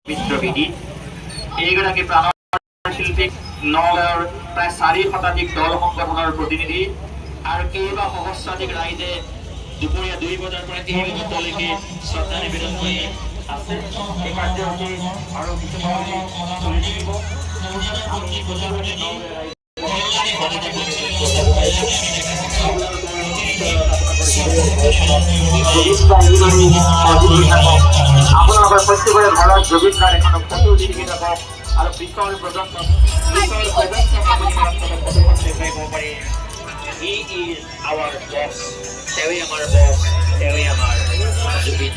বিদ্ৰোহী এইগৰাকী প্ৰাণশিল্পী নগাঁৱৰ প্ৰায় 4 শতাধিক দল সংগঠনৰ প্ৰতিনিধি আৰু কেইবা সহস্ৰাধিক ৰাইজে দুপৰীয়া 2 বজাৰ পৰা এই মুহূৰ্তলৈকে শ্ৰদ্ধা নিবেদন কৰি আছে। এই কাৰ্যসূচী আৰু কিছু সময় চলি থাকিব। আমি গোটেই আপোনালোকৰ প্ৰত্যেকৰে ঘৰত জুবিন গাৰ্গ এখন ফটো দি থাকি যাব আৰু পিছৰ প্ৰজন্ম He is our boss. Tewi amar boss. Tewi amar Jubin.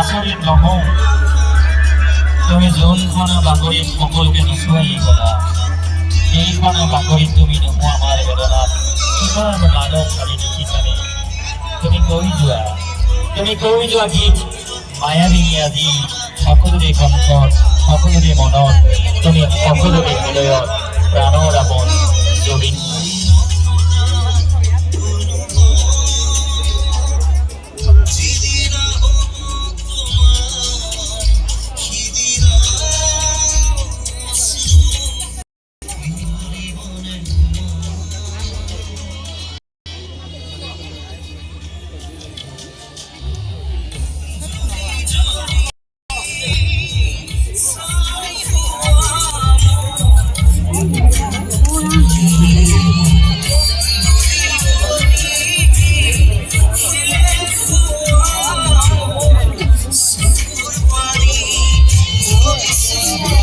আচৰিত নহওঁ তুমি যোনখন বাতৰিত সকলোকে নচুৱাই গলা সেইখন বাতৰিত তুমি নোহোৱা আমাৰ বেদনাত কিমান মানৱ ভাবি দেখিছানে। তুমি কৈ যোৱা গীত মায়াবিনী আজি সকলোৰে কণ্ঠত সকলোৰে মনত তুমি সকলোৰে হৃদয়ত প্ৰাণৰ আপোন জুবিন।